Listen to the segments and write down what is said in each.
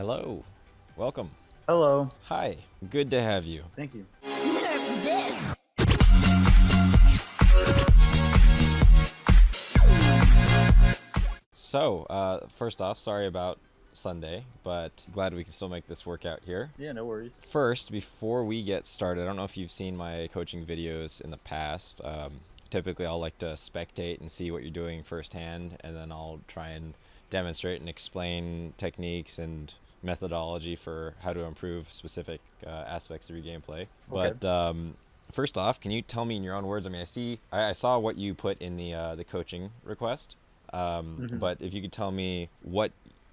Hello. Welcome. Hello. Hi. Good to have you. Thank you. So, first off, sorry about Sunday, but glad we can still make this work out here. Yeah, no worries. First, before we get started, I don't know if you've seen my coaching videos in the past. Typically, I'll like to spectate and see what you're doing firsthand, and then I'll try and demonstrate and explain techniques and methodology for how to improve specific aspects of your gameplay. Okay. But first off, can you tell me in your own words? I mean, I saw what you put in the coaching request, but if you could tell me what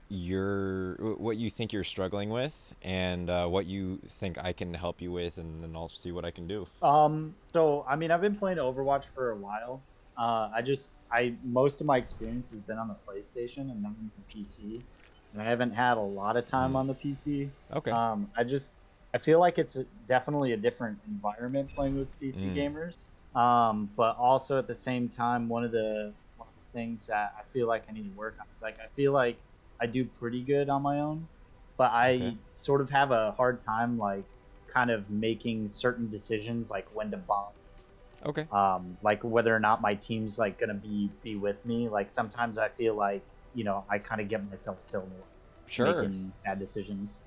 you think you're struggling with and what you think I can help you with, and then I'll see what I can do. So I mean, I've been playing Overwatch for a while. Most of my experience has been on the PlayStation and not on the PC, and I haven't had a lot of time on the PC. Okay. I feel like it's definitely a different environment playing with PC gamers. But also at the same time, one of the things that I feel like I need to work on is like I feel like I do pretty good on my own, but I sort of have a hard time like kind of making certain decisions like when to bomb. Okay. Like whether or not my team's like gonna be with me. Like sometimes I feel like, I kind of get myself killed making bad decisions.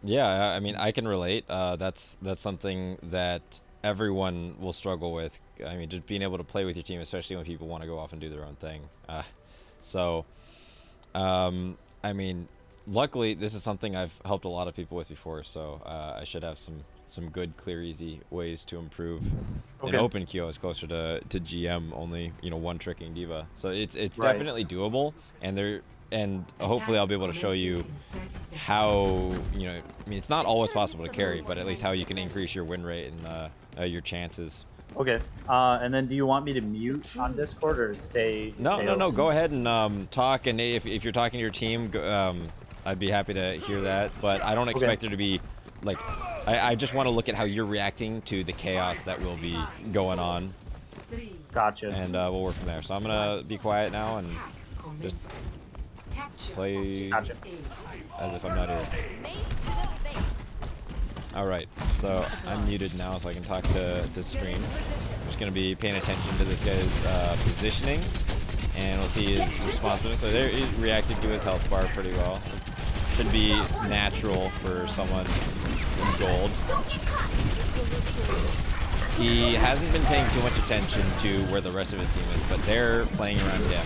Yeah, I mean, I can relate. That's something that everyone will struggle with. I mean, just being able to play with your team, especially when people want to go off and do their own thing. I mean, luckily, this is something I've helped a lot of people with before, so I should have some good, clear, easy ways to improve. In open queue, I was closer to GM, only one tricking D.Va, so it's definitely doable, and hopefully I'll be able to show you how I mean, it's not always possible to carry, but at least how you can increase your win rate and your chances. Okay. And then do you want me to mute on Discord or stay? No. Go ahead and talk. And if you're talking to your team, I'd be happy to hear that. But I don't expect there to be like. I just want to look at how you're reacting to the chaos that will be going on. Gotcha. And we'll work from there. So I'm gonna be quiet now and just play as if I'm not here. Alright, so I'm muted now so I can talk to stream. I'm just going to be paying attention to this guy's positioning, and we'll see his responsiveness. So there, he reacted to his health bar pretty well. Should be natural for someone in gold. He hasn't been paying too much attention to where the rest of his team is, but they're playing around him.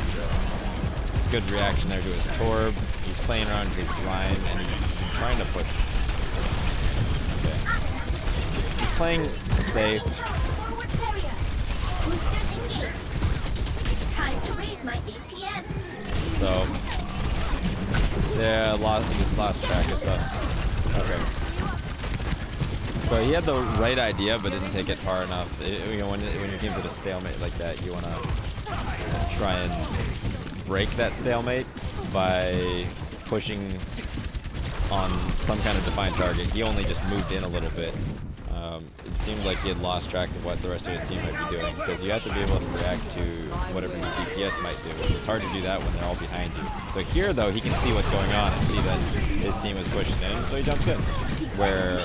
It's a good reaction there to his Torb. He's playing around his Ryan, and he's trying to push. Playing safe. So yeah, lost track of stuff. Okay. So he had the right idea, but didn't take it far enough. When your team's at a stalemate like that, you want to try and break that stalemate by pushing on some kind of defined target. He only just moved in a little bit. It seemed like he had lost track of what the rest of his team might be doing, because you have to be able to react to whatever your DPS might do. It's hard to do that when they're all behind you. So here, though, he can see what's going on and see that his team is pushing in, so he jumps in. Where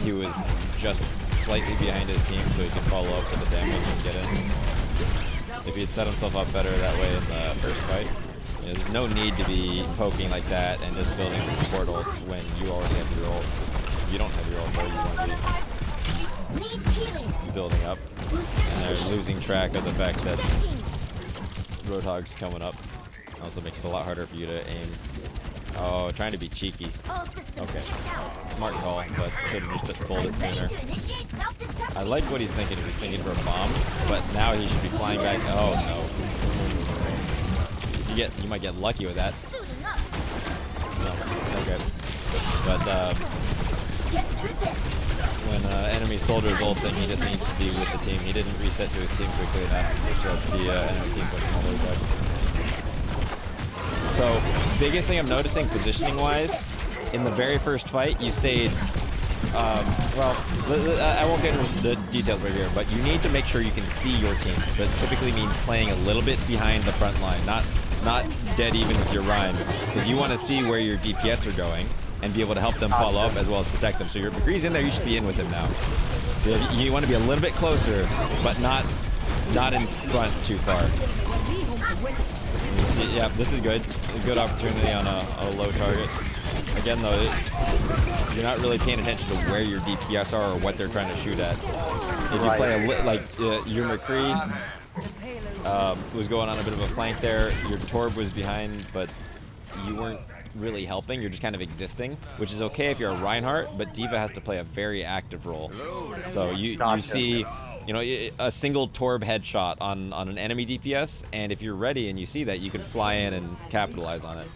he was just slightly behind his team, so he could follow up with the damage and get in. If he had set himself up better that way in the first fight, there's no need to be poking like that and just building support ults when you already have your ult. You don't have your ult, though. You want to be building up. And they're losing track of the fact that Roadhog's coming up. Also makes it a lot harder for you to aim. Oh, trying to be cheeky. Okay. Smart call, but should have just pulled it sooner. I like what he's thinking. If he's thinking for a bomb, but now he should be flying back. Oh, no. You might get lucky with that. No, okay. But when enemy soldier's ulting, he just needs to be with the team. He didn't reset to his team quickly enough, which led to the enemy team pushing all the way back. So, biggest thing I'm noticing positioning-wise, in the very first fight, you stayed. Well, I won't get into the details right here, but you need to make sure you can see your team. So it typically means playing a little bit behind the front line, not not dead even with your Rhine. Because you want to see where your DPS are going and be able to help them follow up as well as protect them. So your McCree's in there, you should be in with him now. You want to be a little bit closer, but not in front too far. Yeah, this is good. A good opportunity on a low target. Again, though, you're not really paying attention to where your DPS are or what they're trying to shoot at. If you play your McCree was going on a bit of a flank there, your Torb was behind, but you weren't really helping. You're just kind of existing, which is okay if you're a Reinhardt, but D.Va has to play a very active role. So you see, you know, a single Torb headshot on an enemy DPS, and if you're ready and you see that, you can fly in and capitalize on it.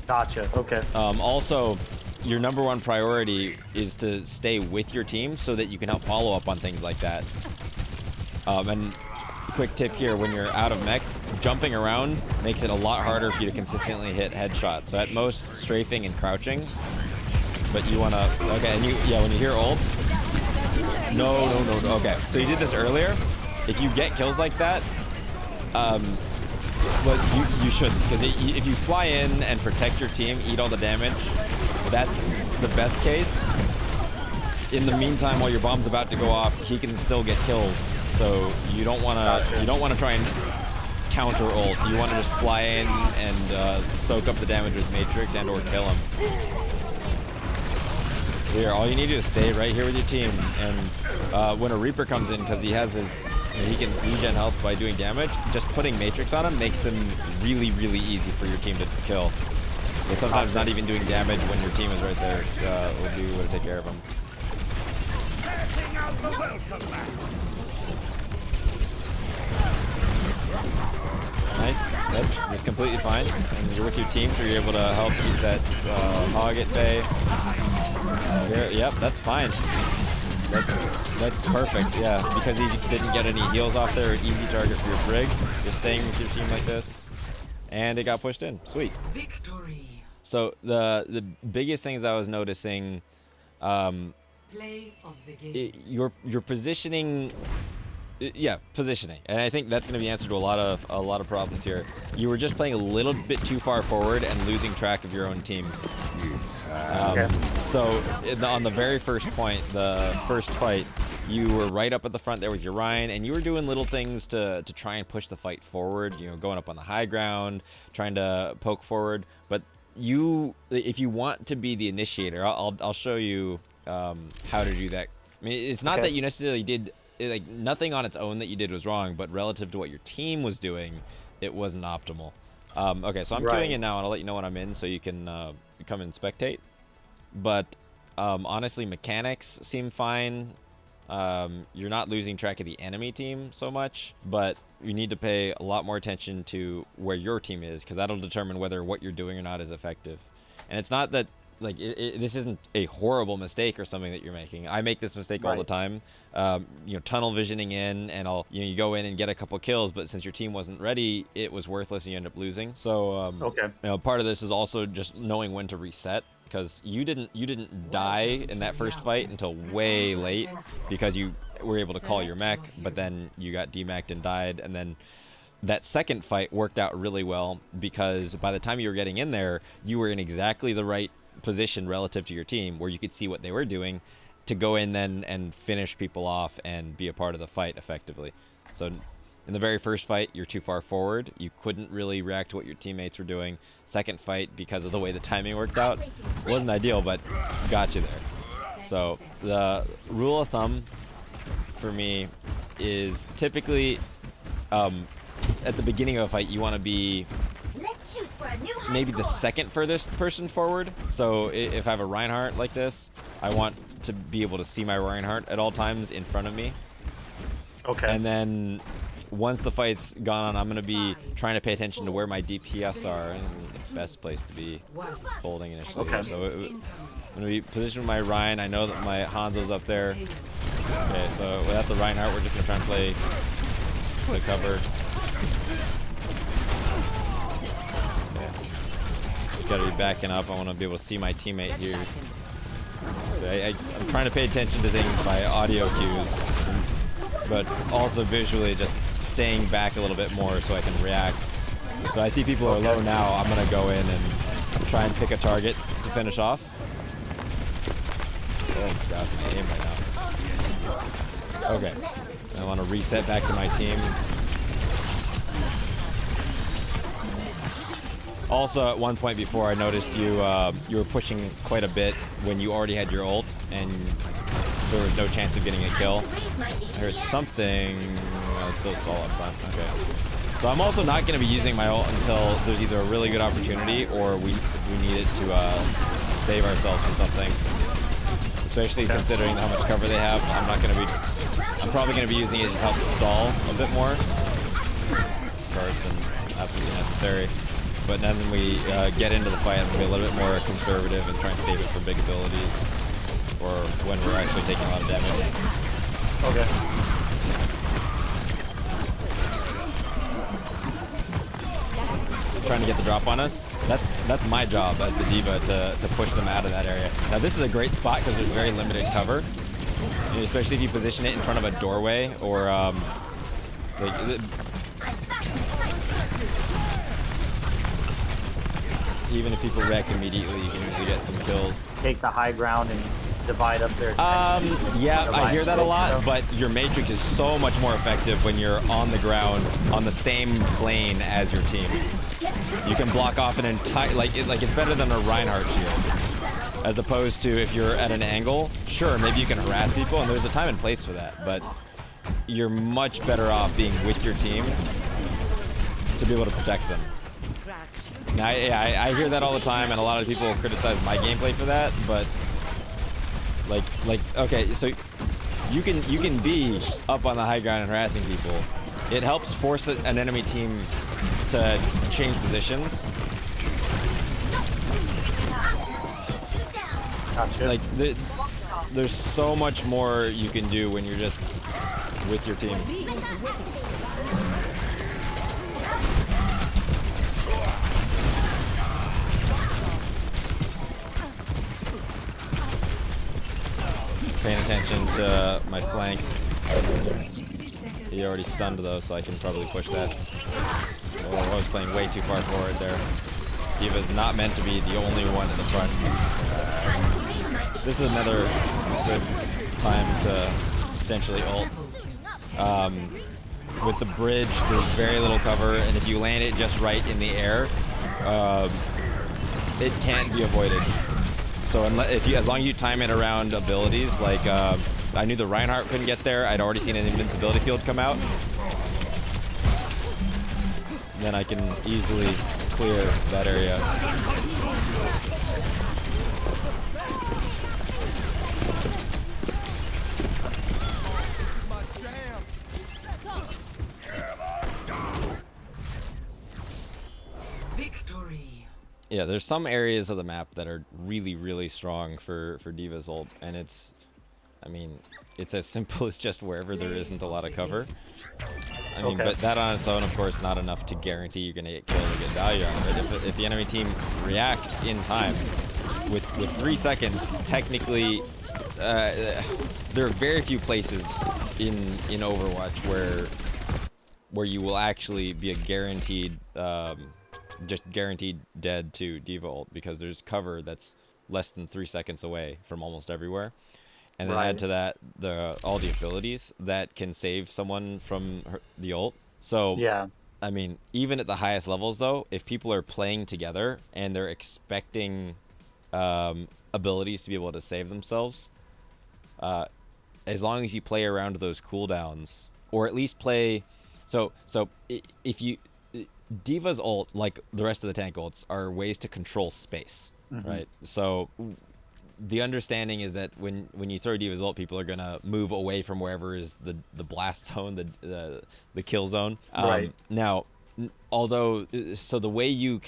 Gotcha. Okay. Also, your #1 priority is to stay with your team so that you can help follow up on things like that. And quick tip here, when you're out of mech, jumping around makes it a lot harder for you to consistently hit headshots. So at most, strafing and crouching. But you want to, okay, and when you hear ults, no. Okay, so you did this earlier. If you get kills like that, well, you shouldn't, because if you fly in and protect your team, eat all the damage, that's the best case. In the meantime, while your bomb's about to go off, he can still get kills. So you don't want to try and counter ult. You want to just fly in and soak up the damage with Matrix and or kill him. Here, all you need to do is stay right here with your team, and when a Reaper comes in, because he has his, he can regen health by doing damage, just putting Matrix on him makes him really, really easy for your team to kill. So sometimes not even doing damage when your team is right there will be able to take care of him. Nice. That's completely fine. And you're with your team, so you're able to help keep that hog at bay. Yep, that's fine. That's perfect, yeah. Because he didn't get any heals off there, easy target for your Brig. Just staying with your team like this. And it got pushed in. Sweet. Victory. So the biggest things I was noticing, Play of the game. Your positioning. Yeah, positioning, and I think that's going to be answered to a lot of problems here. You were just playing a little bit too far forward and losing track of your own team. So on the very first point, the first fight, you were right up at the front there with your Ryan, and you were doing little things to try and push the fight forward. You know, going up on the high ground, trying to poke forward. But if you want to be the initiator, I'll show you how to do that. I mean, it's not that you necessarily did. Like, nothing on its own that you did was wrong, but relative to what your team was doing, it wasn't optimal. Okay, so I'm queuing in now, and I'll let you know when I'm in so you can come and spectate. But honestly, mechanics seem fine. You're not losing track of the enemy team so much, but you need to pay a lot more attention to where your team is, because that'll determine whether what you're doing or not is effective. And it's not that, like, this isn't a horrible mistake or something that you're making. I make this mistake all the time. You know, tunnel visioning in, and you go in and get a couple kills, but since your team wasn't ready, it was worthless and you end up losing. So you know, part of this is also just knowing when to reset, because you didn't die in that first fight until way late, because you were able to call your mech, but then you got demached and died, and then that second fight worked out really well, because by the time you were getting in there, you were in exactly the right position relative to your team where you could see what they were doing to go in then and finish people off and be a part of the fight effectively. So in the very first fight, you're too far forward. You couldn't really react to what your teammates were doing. Second fight, because of the way the timing worked out, wasn't ideal, but got you there. So the rule of thumb for me is typically at the beginning of a fight, you want to be maybe the second furthest person forward. So if I have a Reinhardt like this, I want to be able to see my Reinhardt at all times in front of me. Okay. And then once the fight's gone on, I'm going to be trying to pay attention to where my DPS are, and the best place to be holding initially. Okay. So I'm going to be positioned with my Ryan. I know that my Hanzo's up there. Okay, so that's the Reinhardt. We're just going to try and play cover. Got to be backing up. I want to be able to see my teammate here. So I'm trying to pay attention to things by audio cues, but also visually just staying back a little bit more so I can react. So I see people are low now. I'm gonna go in and try and pick a target to finish off. Oh god, my aim right now. Okay, I want to reset back to my team. Also, at one point before, I noticed you were pushing quite a bit when you already had your ult, and there was no chance of getting a kill. I heard something. Oh, it's so solid front. Okay. So I'm also not going to be using my ult until there's either a really good opportunity or we need it to save ourselves from something. Especially considering how much cover they have. I'm probably going to be using it to help stall a bit more. First than absolutely necessary. But then when we get into the fight, I'm going to be a little bit more conservative and try and save it for big abilities. Or when we're actually taking a lot of damage. Okay. Trying to get the drop on us. That's my job as the D.Va to push them out of that area. Now this is a great spot because there's very limited cover, especially if you position it in front of a doorway or even if people react immediately, you can usually get some kills. Take the high ground and divide up their yeah, I hear that a lot, but your Matrix is so much more effective when you're on the ground on the same plane as your team. You can block off an entire, like it's better than a Reinhardt shield. As opposed to if you're at an angle, sure, maybe you can harass people, and there's a time and place for that, but you're much better off being with your team to be able to protect them. Now, I hear that all the time, and a lot of people criticize my gameplay for that, but okay, so you can be up on the high ground and harassing people. It helps force an enemy team to change positions. Gotcha. Like there's so much more you can do when you're just with your team. Paying attention to my flanks. He already stunned though, so I can probably push that. Oh, I was playing way too far forward there. D.Va's not meant to be the only one in the front. This is another good time to potentially ult. With the bridge, there's very little cover, and if you land it just right in the air, it can't be avoided. So as long as you time it around abilities, like I knew the Reinhardt couldn't get there. I'd already seen an invincibility field come out. Then I can easily clear that area. Yeah, there's some areas of the map that are really, really strong for D.Va's ult, and it's as simple as just wherever there isn't a lot of cover. I mean, but that on its own, of course, not enough to guarantee you're going to get killed or get value on it. If the enemy team reacts in time, with 3 seconds, technically, there are very few places in Overwatch where you will actually be a guaranteed, just guaranteed dead to D.Va ult, because there's cover that's less than 3 seconds away from almost everywhere. And then add to that all the abilities that can save someone from the ult. So, yeah. I mean, even at the highest levels, though, if people are playing together and they're expecting abilities to be able to save themselves, as long as you play around those cooldowns, or at least play... So if you... D.Va's ult, like the rest of the tank ults, are ways to control space, right? So... the understanding is that when you throw D.Va's ult, people are gonna move away from wherever is the blast zone, the kill zone. Right. Now, although, so the way you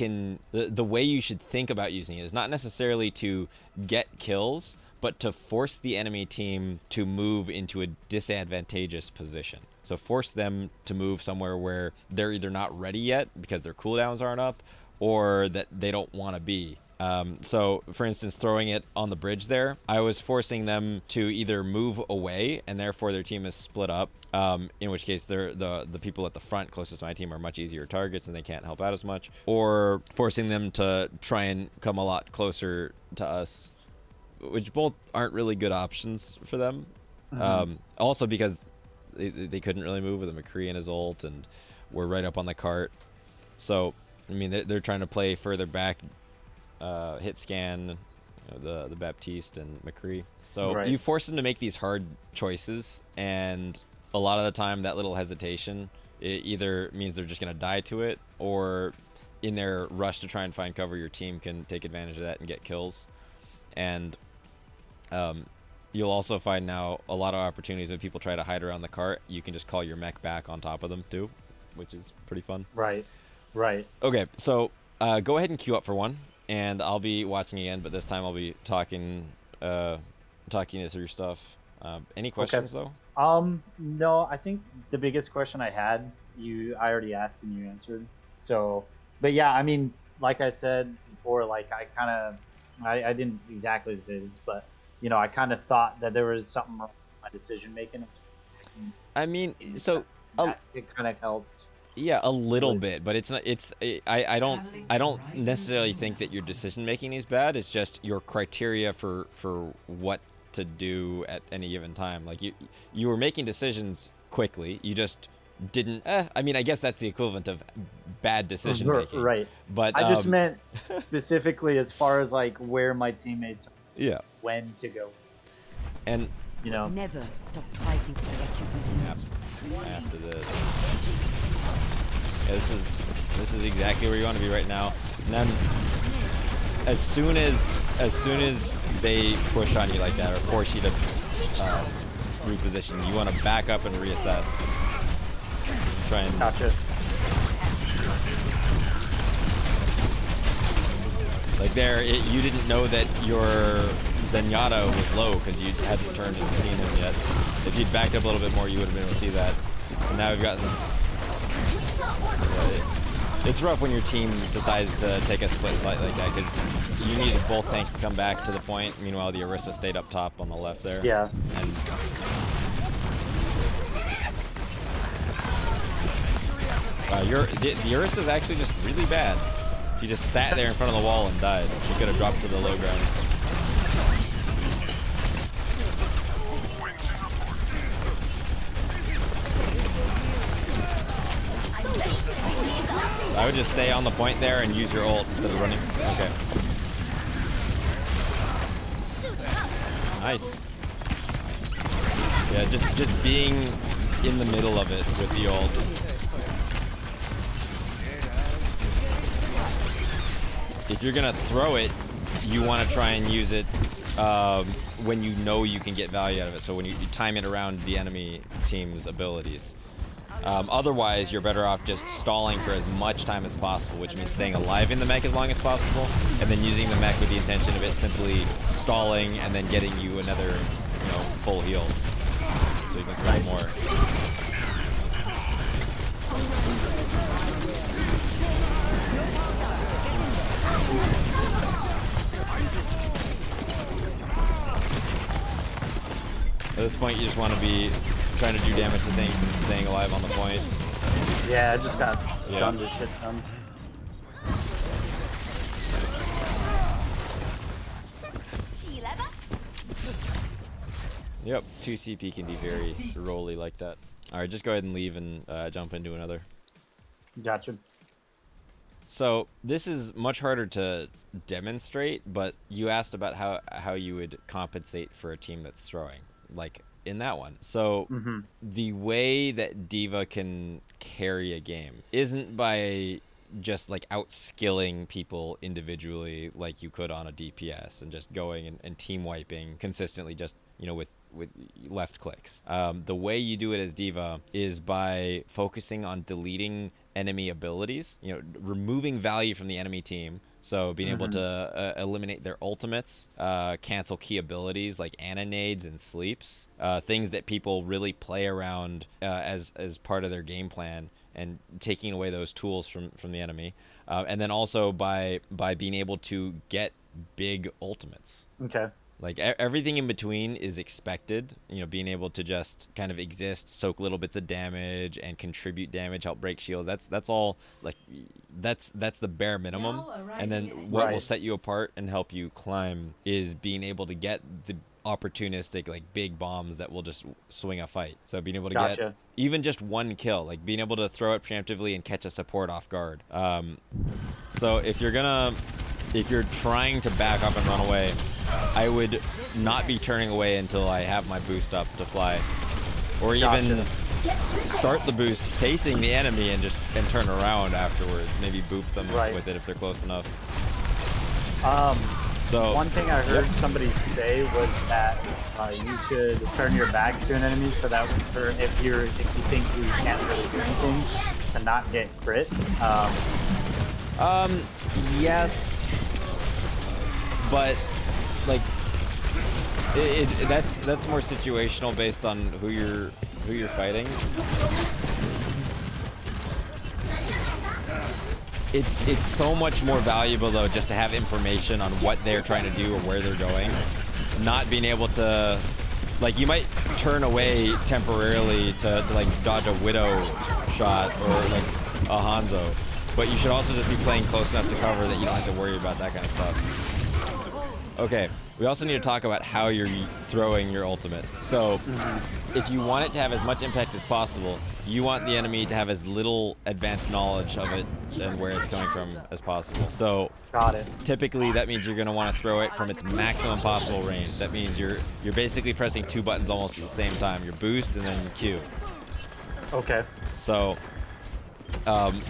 should think about using it is not necessarily to get kills, but to force the enemy team to move into a disadvantageous position. So force them to move somewhere where they're either not ready yet because their cooldowns aren't up, or that they don't want to be. So, for instance, throwing it on the bridge there, I was forcing them to either move away, and therefore their team is split up. In which case, the people at the front closest to my team are much easier targets, and they can't help out as much. Or forcing them to try and come a lot closer to us, which both aren't really good options for them. Also because they couldn't really move with a McCree and his ult, and we're right up on the cart. So, I mean, they're trying to play further back. Hit scan, the Baptiste and McCree. So you force them to make these hard choices, and a lot of the time that little hesitation, it either means they're just going to die to it, or in their rush to try and find cover, your team can take advantage of that and get kills. And you'll also find now a lot of opportunities when people try to hide around the cart, you can just call your mech back on top of them too, which is pretty fun. Right. Okay, so go ahead and queue up for one. And I'll be watching again, but this time I'll be talking you through stuff. Any questions though? No, I think the biggest question I had, I already asked and you answered. So, but yeah, I mean, like I said before, like I didn't exactly say this, but you know, I kind of thought that there was something wrong with my decision making. I mean, so it kind of helps. Yeah, a little bit, but it's not. I don't necessarily think that your decision making is bad. It's just your criteria for what to do at any given time. Like you were making decisions quickly. You just didn't. I mean, I guess that's the equivalent of bad decision making. Right. But I just meant specifically as far as like where my teammates are. Yeah. When to go. And you know. Never stop fighting for what you believe. After this. Yeah, this is exactly where you want to be right now. And then as soon as they push on you like that or force you to reposition, you want to back up and reassess. Try and gotcha. Like there, you didn't know that your Zenyatta was low because you hadn't turned and seen him yet. If you'd backed up a little bit more, you would have been able to see that. And now we've gotten. It's rough when your team decides to take a split fight like that because you needed both tanks to come back to the point. Meanwhile, the Orisa stayed up top on the left there. Yeah. And the Orisa is actually just really bad. She just sat there in front of the wall and died. She could have dropped to the low ground. I would just stay on the point there and use your ult instead of running. Okay. Nice. Yeah, just being in the middle of it with the ult. If you're gonna throw it, you want to try and use it when you know you can get value out of it. So when you time it around the enemy team's abilities. Otherwise, you're better off just stalling for as much time as possible, which means staying alive in the mech as long as possible, and then using the mech with the intention of it simply stalling and then getting you another, full heal, so you can stall more. At this point, you just want to be trying to do damage to things and staying alive on the point. Yeah, I just got stunned as shit done. Yep, 2 CP can be very rolly like that. Alright, just go ahead and leave and jump into another. Gotcha. So, this is much harder to demonstrate, but you asked about how you would compensate for a team that's throwing. Like, in that one. So the way that D.Va can carry a game isn't by just like outskilling people individually like you could on a DPS and just going and team wiping consistently just with left clicks. The way you do it as D.Va is by focusing on deleting enemy abilities, removing value from the enemy team. So being able to eliminate their ultimates, cancel key abilities like ananades and sleeps, things that people really play around as part of their game plan, and taking away those tools from the enemy, and then also by being able to get big ultimates. Okay. Like everything in between is expected, you know, being able to just kind of exist, soak little bits of damage and contribute damage, help break shields. That's all, like, that's the bare minimum. And then what will set you apart and help you climb is being able to get the opportunistic, like, big bombs that will just swing a fight. So being able to get even just one kill, like being able to throw it preemptively and catch a support off guard. So if you're trying to back up and run away, I would not be turning away until I have my boost up to fly, or even start the boost facing the enemy and turn around afterwards. Maybe boop them with it if they're close enough. So one thing I heard somebody say was that you should turn your back to an enemy so that if you think you can't really do anything, to not get crit. Yes. But like that's more situational based on who you're fighting. It's so much more valuable though just to have information on what they're trying to do or where they're going. Not being able to, like, you might turn away temporarily to like dodge a Widow shot or like a Hanzo, but you should also just be playing close enough to cover that you don't have to worry about that kind of stuff. Okay, we also need to talk about how you're throwing your ultimate. So, if you want it to have as much impact as possible, you want the enemy to have as little advanced knowledge of it and where it's coming from as possible. So, typically that means you're going to want to throw it from its maximum possible range. That means you're basically pressing two buttons almost at the same time. Your boost and then your Q. Okay. So,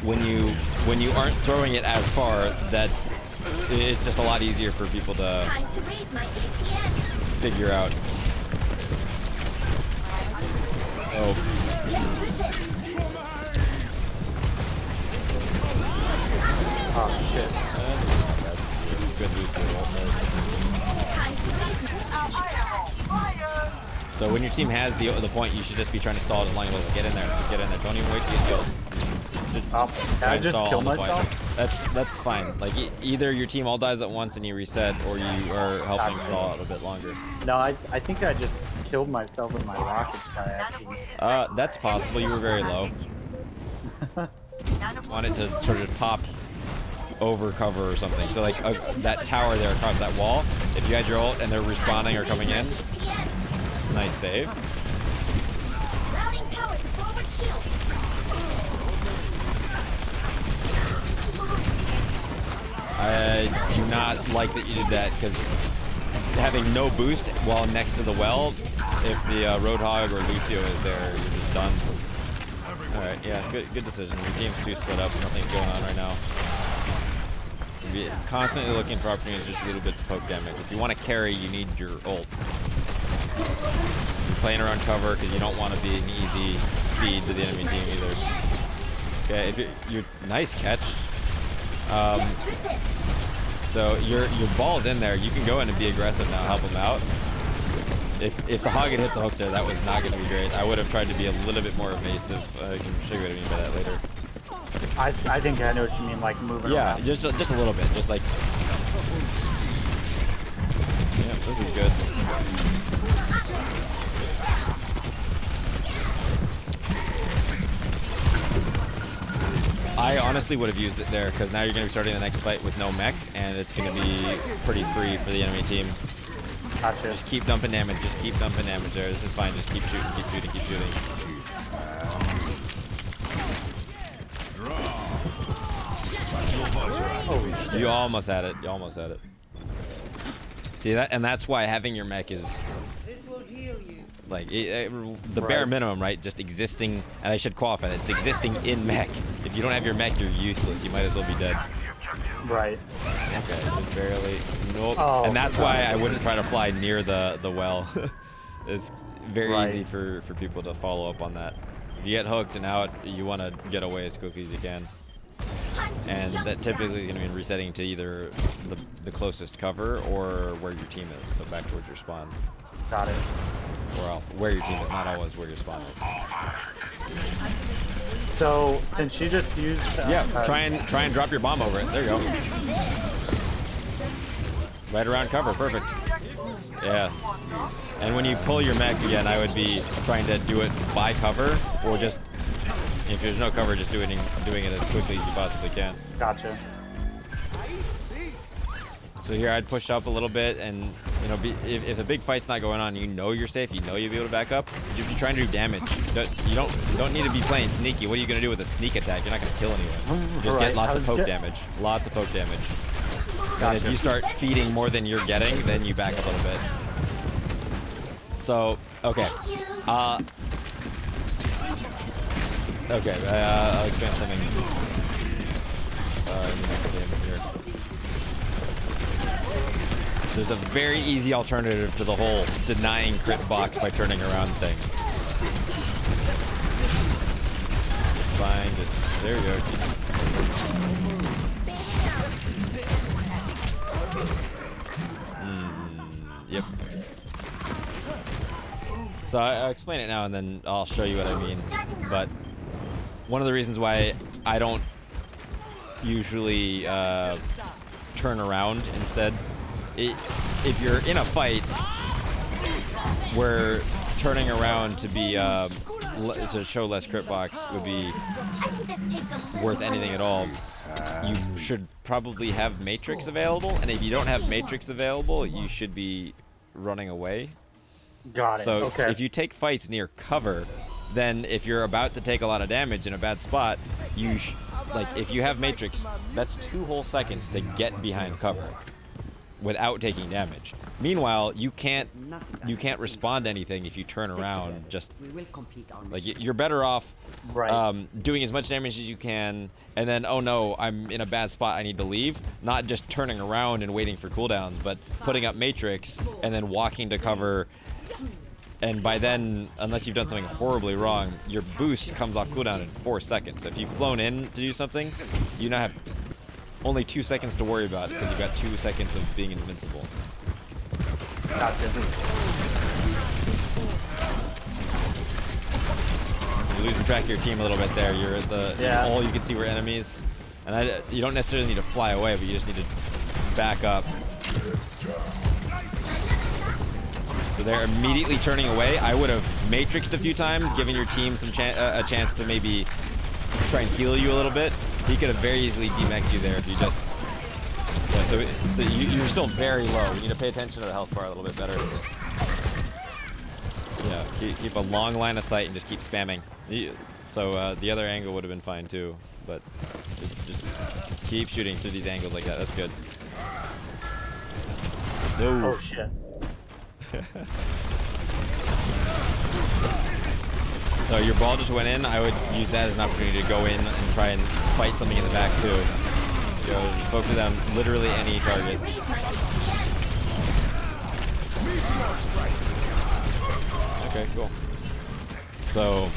when you aren't throwing it as far, that it's just a lot easier for people to figure out. Oh. Oh shit. Good So when your team has the point, you should just be trying to stall it as long as you get in there. Just get in there. Don't even wait to get killed. Can I just kill myself? That's fine. Like either your team all dies at once and you reset, or you are helping stall out a bit longer. No, I think I just killed myself with my rocket shot, actually. That's possible. You were very low. Want it to sort of pop over cover or something. So like that tower there across that wall, if you had your ult and they're respawning or coming in, nice save. I do not like that you did that, because having no boost while next to the well, if the Roadhog or Lucio is there, you're just done. Alright, yeah, good decision. Your team's too split up, nothing's going on right now. Be constantly looking for opportunities, just little bits of poke damage. If you want to carry, you need your ult. You're playing around cover because you don't want to be an easy feed to the enemy team either. Okay, if you're nice catch. So your ball's in there. You can go in and be aggressive now, help them out. If the hog had hit the hook there, that was not going to be great. I would have tried to be a little bit more evasive. I can show you what I mean by that later. I think I know what you mean, like moving around. Just a little bit, just like. Yeah, this is good. I honestly would have used it there, because now you're going to be starting the next fight with no mech, and it's going to be pretty free for the enemy team. Gotcha. Just keep dumping damage, there. This is fine, just keep shooting, keep shooting. Oh, you almost had it, See that, and that's why having your mech is like the bare minimum, right? Just existing, and I should qualify that. It's existing in mech. If you don't have your mech, you're useless. You might as well be dead. Right. Okay, just barely. Nope. Oh, and that's why I wouldn't try to fly near the well. It's very easy for people to follow up on that. If you get hooked and out, you want to get away as quickly as you can. And that typically is going to be resetting to either the closest cover or where your team is, so back towards your spawn. Got it. Or where your team is, not always where your spawn is. So since you just used Yeah, try and drop your bomb over it. There you go. Right around cover, perfect. Yeah. And when you pull your mech again, I would be trying to do it by cover, or just if there's no cover, just doing it as quickly as you possibly can. Gotcha. So here I'd push up a little bit, and you know, if a big fight's not going on, you know you're safe. You know you'll be able to back up. If you're trying to do damage, you don't need to be playing sneaky. What are you gonna do with a sneak attack? You're not gonna kill anyone. Just get lots of poke damage. Lots of poke damage. Gotcha. And if you start feeding more than you're getting, then you back up a little bit. So okay. Okay. I'll expand something. In the next game here. There's a very easy alternative to the whole denying crit box by turning around things. Fine, just there you go. Yep. So I'll explain it now and then I'll show you what I mean. But one of the reasons why I don't usually turn around instead, if you're in a fight where turning around to be to show less crit box would be worth anything at all, you should probably have Matrix available, and if you don't have Matrix available, you should be running away. Got it. So okay. if you take fights near cover, then if you're about to take a lot of damage in a bad spot, like if you have Matrix, that's 2 whole seconds to get behind cover without taking damage. Meanwhile, you can't respond to anything if you turn around. Just like you're better off doing as much damage as you can, and then oh no, I'm in a bad spot, I need to leave. Not just turning around and waiting for cooldowns, but putting up Matrix and then walking to cover. And by then, unless you've done something horribly wrong, your boost comes off cooldown in 4 seconds. So if you've flown in to do something, you now have only 2 seconds to worry about because you've got 2 seconds of being invincible. Gotcha. You're losing track of your team a little bit there. You're at the all you can see were enemies, and you don't necessarily need to fly away, but you just need to back up. So they're immediately turning away. I would have matrixed a few times, giving your team some a chance to maybe try and heal you a little bit. He could have very easily demexed you there if you just. Yeah, so you're still very low. You need to pay attention to the health bar a little bit better. Yeah, keep a long line of sight and just keep spamming. So the other angle would have been fine too, but just keep shooting through these angles like that. That's good. No. Oh shit. So your ball just went in. I would use that as an opportunity to go in and try and fight something in the back too. Focus on literally any target. Okay, cool. So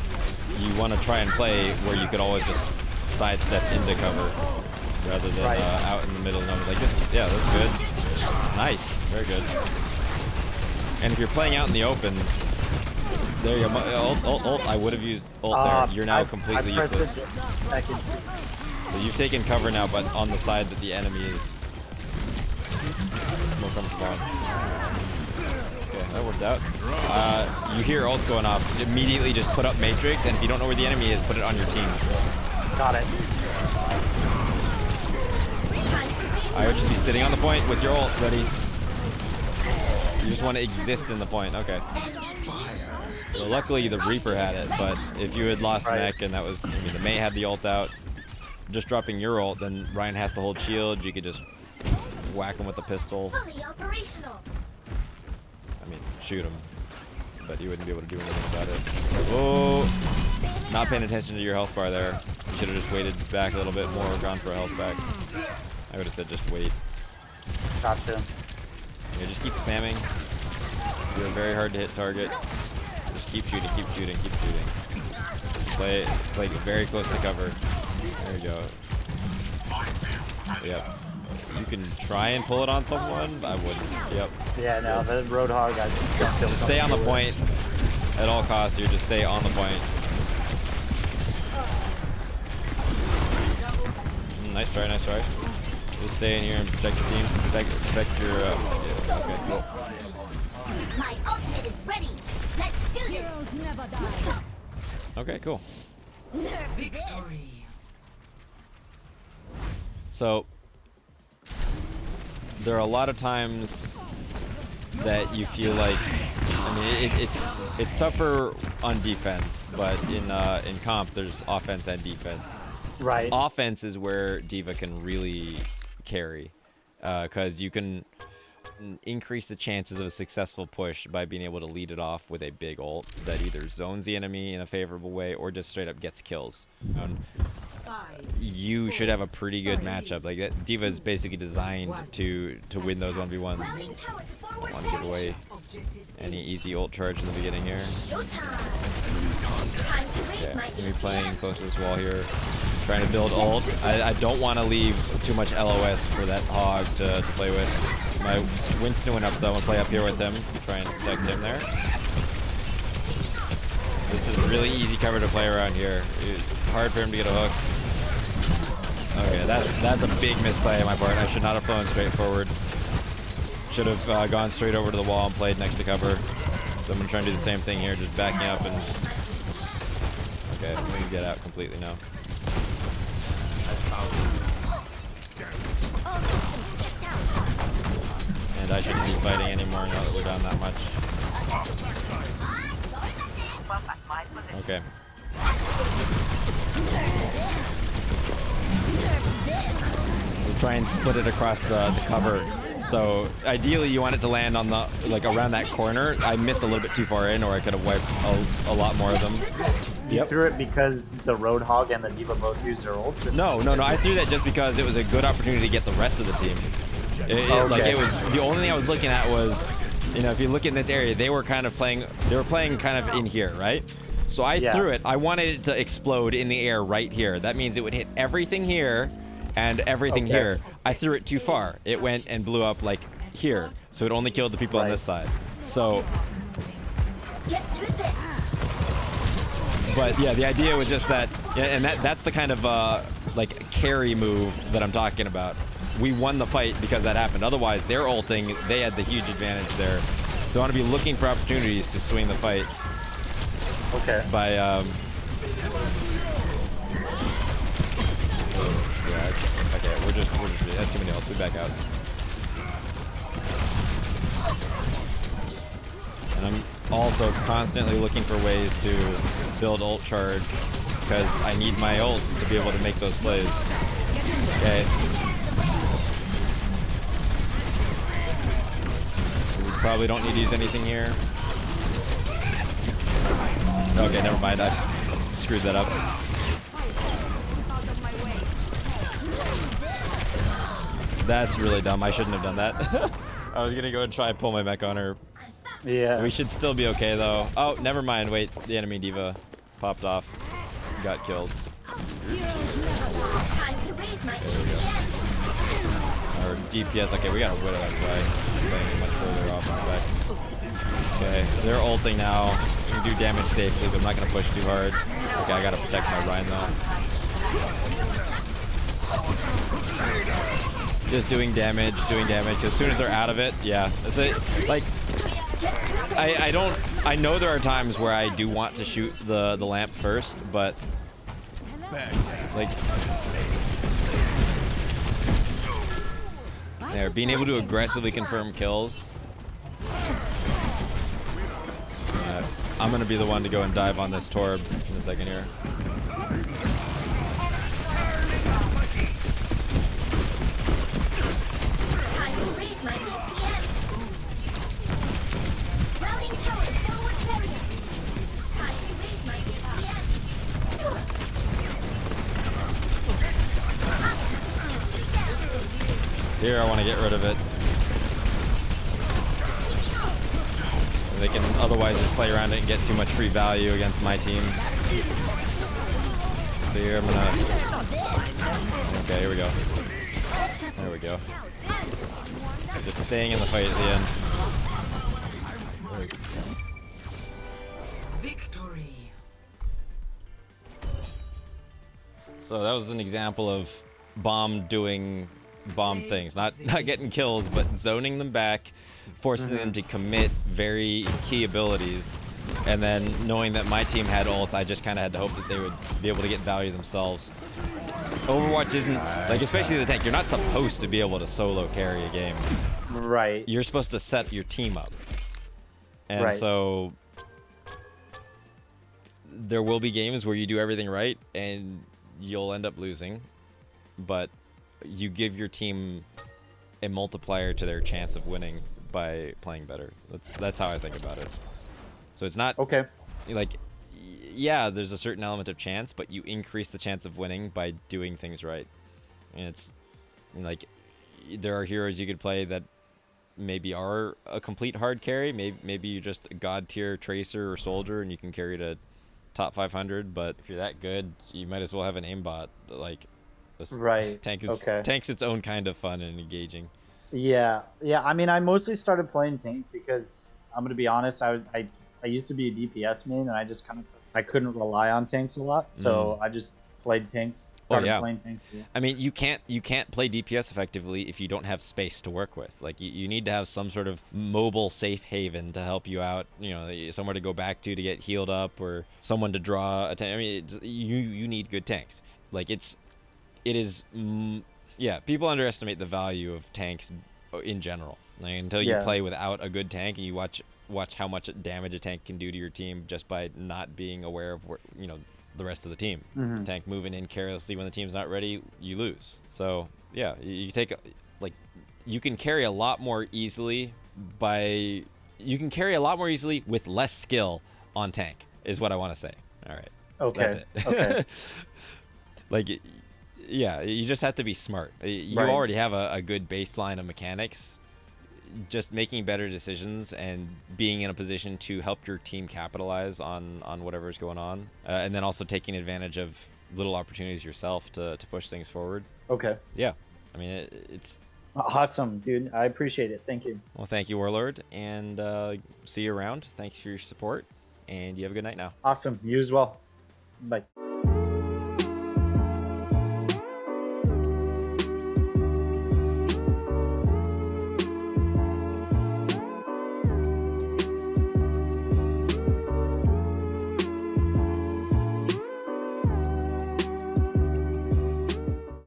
you want to try and play where you could always just sidestep into cover rather than out in the middle. Like this. Yeah, that's good. Nice, very good. And if you're playing out in the open, there you go. Ult. I would have used ult there. You're now completely useless. So you've taken cover now, but on the side that the enemy is more comfortable on. Okay, that worked out. You hear ult going off. Immediately just put up Matrix, and if you don't know where the enemy is, put it on your team. Got it. I would just be sitting on the point with your ult ready. You just want to exist in the point. Okay. So luckily the Reaper had it, but if you had lost mech and that was, I mean, the Mei had the ult out, just dropping your ult, then Ryan has to hold shield. You could just whack him with a pistol. I mean, shoot him, but you wouldn't be able to do anything about it. Oh, not paying attention to your health bar there. You should have just waited back a little bit more, gone for a health back. I would have said just wait. Gotcha. Yeah, just keep spamming. You're very hard to hit target. Just keep shooting, keep shooting, keep shooting. Play very close to cover. There you go. Yep. You can try and pull it on someone. I wouldn't. Yep. Yeah, no, the Roadhog, I just stay on the point at all costs here. Just stay on the point. Nice try, nice try. Just stay in here and protect the team. Protect your. Yeah, okay, cool. My ultimate is ready. Let's do this. Heroes never die. Okay, cool. Victory. So there are a lot of times that you feel like, I mean, it's tougher on defense, but in comp there's offense and defense. Right. Offense is where D.Va can really carry, because you can increase the chances of a successful push by being able to lead it off with a big ult that either zones the enemy in a favorable way or just straight up gets kills. You should have a pretty good matchup. Like that, D.Va is basically designed to win those 1v1s. Don't want to give away any easy ult charge in the beginning here. Yeah, gonna be playing close to this wall here, trying to build ult. I don't want to leave too much LOS for that hog to play with. My Winston went up though. I'm gonna play up here with him, try and protect him there. This is really easy cover to play around here. It's hard for him to get a hook. Okay, that's a big misplay on my part. I should not have flown straight forward. Should have gone straight over to the wall and played next to cover. So I'm gonna try and do the same thing here, just backing up and. Okay, I'm gonna get out completely now. And I shouldn't be fighting anymore now that we're down that much. Okay. We'll try and split it across the cover. So ideally you want it to land on the, like, around that corner. I missed a little bit too far in, or I could have wiped a lot more of them. You threw it because the Roadhog and the D.Va both used their ults? No. I threw that just because it was a good opportunity to get the rest of the team. Like it was, the only thing I was looking at was, you know, if you look in this area, they were kind of playing, kind of in here, right? So I threw it. I wanted it to explode in the air right here. That means it would hit everything here and everything here. I threw it too far. It went and blew up like here. So it only killed the people on this side. So, but yeah, the idea was just that, and that's the kind of like carry move that I'm talking about. We won the fight because that happened. Otherwise, they're ulting. They had the huge advantage there. So I want to be looking for opportunities to swing the fight. Okay. By yeah, okay, we're just that's too many ults. We back out. And I'm also constantly looking for ways to build ult charge because I need my ult to be able to make those plays. Okay. We probably don't need to use anything here. Okay, never mind. I screwed that up. That's really dumb. I shouldn't have done that. I was gonna go and try and pull my mech on her. Yeah. We should still be okay though. Oh, never mind. Wait, the enemy D.Va popped off. Got kills. Or DPS. Okay, we got a Widow. That's why. Playing much further off on the back. Okay, they're ulting now. We can do damage safely, but I'm not gonna push too hard. Okay, I gotta protect my Rhine though. Just doing damage. As soon as they're out of it, yeah. That's it. Like, I know there are times where I do want to shoot the lamp first, but like, there, being able to aggressively confirm kills. I'm gonna be the one to go and dive on this Torb in a second here. Here, I want to get rid of it. They can otherwise just play around it and get too much free value against my team. So here I'm gonna... Okay, here we go. There we go. Just staying in the fight at the end. Victory. So that was an example of bomb doing bomb things, not getting kills, but zoning them back, forcing them to commit very key abilities, and then knowing that my team had ults, I just kind of had to hope that they would be able to get value themselves. Overwatch isn't, like, especially the tank, you're not supposed to be able to solo carry a game. Right. You're supposed to set your team up. And Right. so there will be games where you do everything right and you'll end up losing, but you give your team a multiplier to their chance of winning by playing better. That's how I think about it. So it's not Okay. like, yeah, there's a certain element of chance, but you increase the chance of winning by doing things right. And it's like, there are heroes you could play that maybe are a complete hard carry. Maybe you're just a god tier tracer or soldier and you can carry to top 500, but if you're that good, you might as well have an aimbot. Like, this Right. tank is Okay. tank's its own kind of fun and engaging. Yeah. I mean, I mostly started playing tank because I'm gonna be honest. I used to be a DPS main, and I just kind of I couldn't rely on tanks a lot, so I just played tanks. Started playing tanks. Yeah. I mean, you can't play DPS effectively if you don't have space to work with. Like, you need to have some sort of mobile safe haven to help you out. You know, somewhere to go back to get healed up, or someone to draw a tank. I mean, you need good tanks. Like, it is. Yeah, people underestimate the value of tanks in general. Like, until you play without a good tank and you watch how much damage a tank can do to your team just by not being aware of where, you know, the rest of the team. Tank moving in carelessly when the team's not ready, you lose. So yeah, you take like, you can carry a lot more easily with less skill on tank, is what I want to say. All right. Okay. That's it. Okay. Like, yeah, you just have to be smart. You Right. already have a good baseline of mechanics. Just making better decisions and being in a position to help your team capitalize on whatever's going on, and then also taking advantage of little opportunities yourself to push things forward. Okay. Yeah, I mean, it's Awesome, dude. I appreciate it. Thank you. well, thank you, Warlord, and see you around. Thanks for your support, and you have a good night now. Awesome. You as well. Bye.